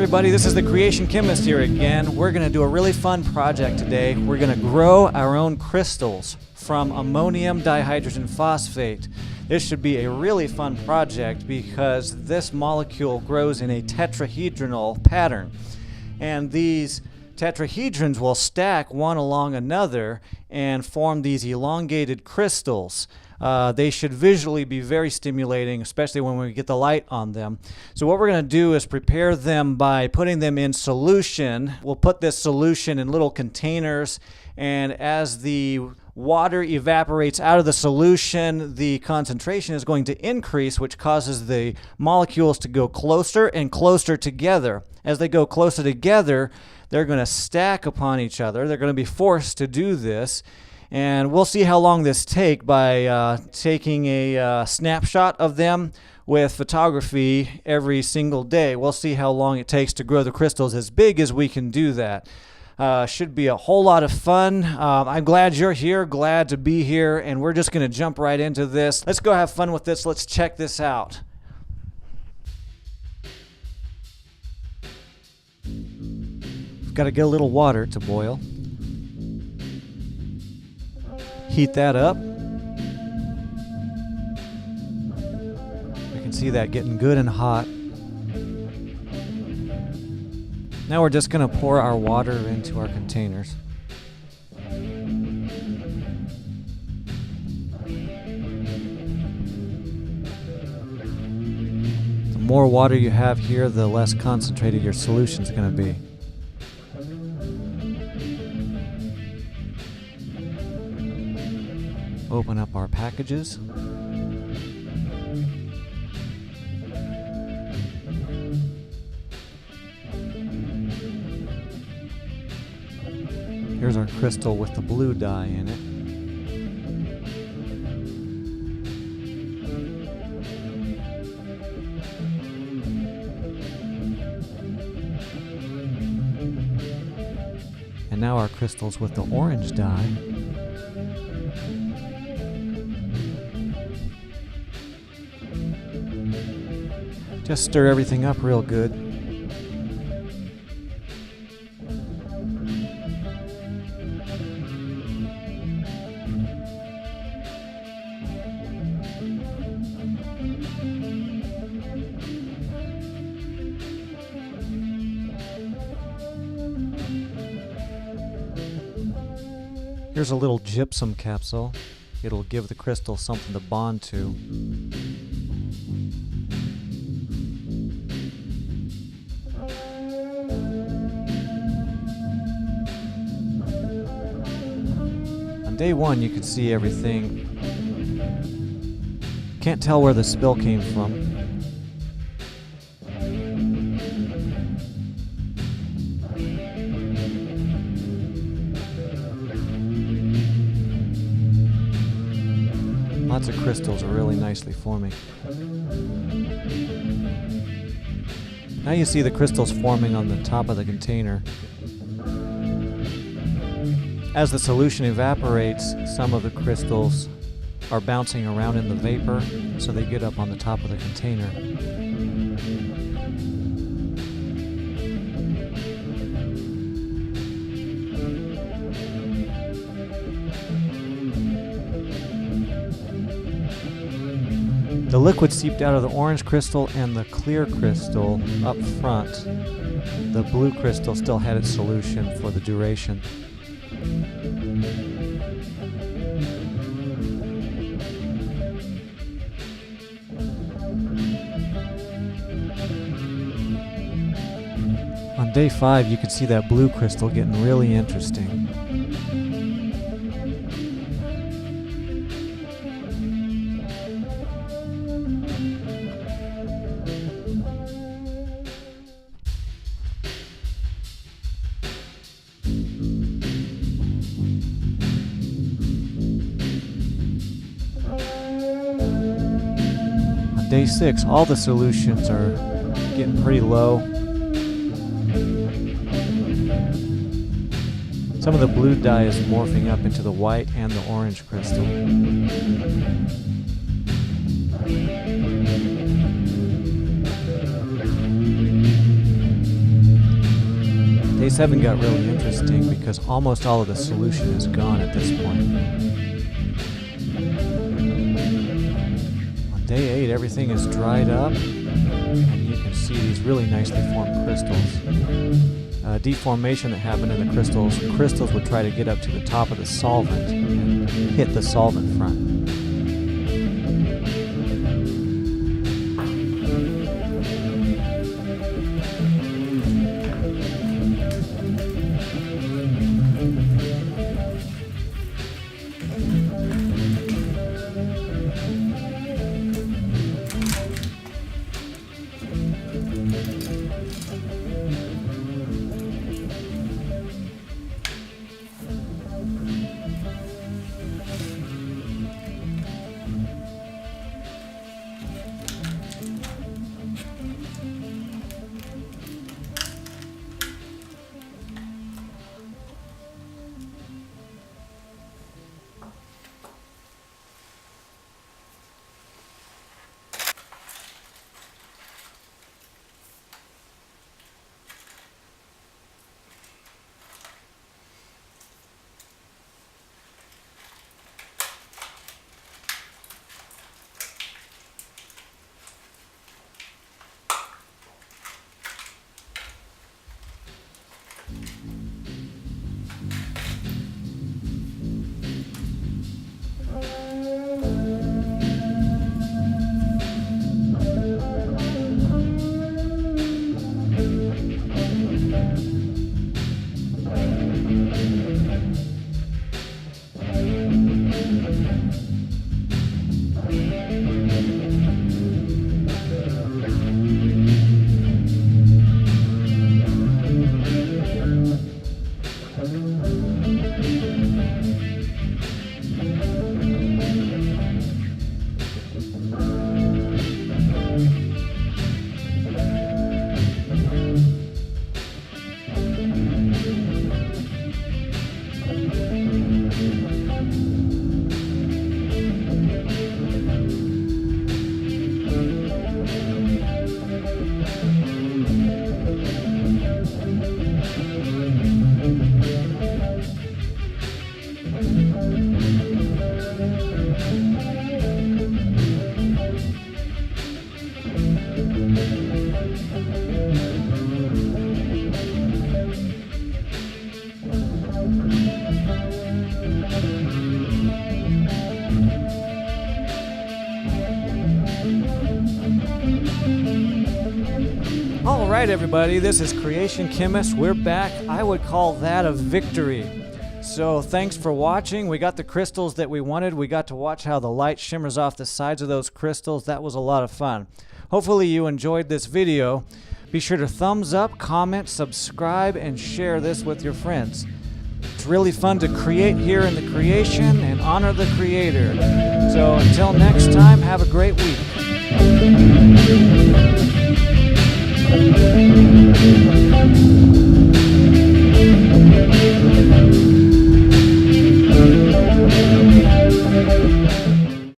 everybody, this is the Creation Chemist here again. We're going to do a really fun project today. We're going to grow our own crystals from ammonium dihydrogen phosphate. This should be a really fun project because this molecule grows in a tetrahedral pattern. And these tetrahedrons will stack one along another and form these elongated crystals. They should visually be very stimulating, especially when we get the light on them. So what we're going to do is prepare them by putting them in solution. We'll put this solution in little containers, and as the water evaporates out of the solution, the concentration is going to increase, which causes the molecules to go closer and closer together. As they go closer together, they're going to stack upon each other. They're going to be forced to do this. And we'll see how long this takes by taking a snapshot of them with photography every single day. We'll see how long it takes to grow the crystals as big as we can do that. Should be a whole lot of fun. I'm glad you're here, glad to be here, and we're just going to jump right into this. Let's go have fun with this. Let's check this out. We've got to get a little water to boil. Heat that up. You can see that getting good and hot. Now we're just going to pour our water into our containers. The more water you have here, the less concentrated your solution is going to be. Open up our packages. Here's our crystal with the blue dye in it. And now our crystals with the orange dye. Just stir everything up real good. Here's a little gypsum capsule. It'll give the crystal something to bond to. Day one, you can see everything. Can't tell where the spill came from. Lots of crystals are really nicely forming. Now you see the crystals forming on the top of the container. As the solution evaporates, some of the crystals are bouncing around in the vapor, so they get up on the top of the container. The liquid seeped out of the orange crystal and the clear crystal up front. The blue crystal still had its solution for the duration. On day 5, you can see that blue crystal getting really interesting. On day 6, all the solutions are getting pretty low. Some of the blue dye is morphing up into the white and the orange crystal. Day 7 got really interesting because almost all of the solution is gone at this point. On day 8, everything is dried up, and you can see these really nicely formed crystals. Deformation that happened in the crystals would try to get up to the top of the solvent and hit the solvent front. All right, everybody, this is Creation Chemist. We're back. I would call that a victory. So thanks for watching. We got the crystals that we wanted. We got to watch how the light shimmers off the sides of those crystals. That was a lot of fun. Hopefully you enjoyed this video. Be sure to thumbs up, comment, subscribe, and share this with your friends. It's really fun to create here in the creation and honor the Creator. So until next time, have a great week.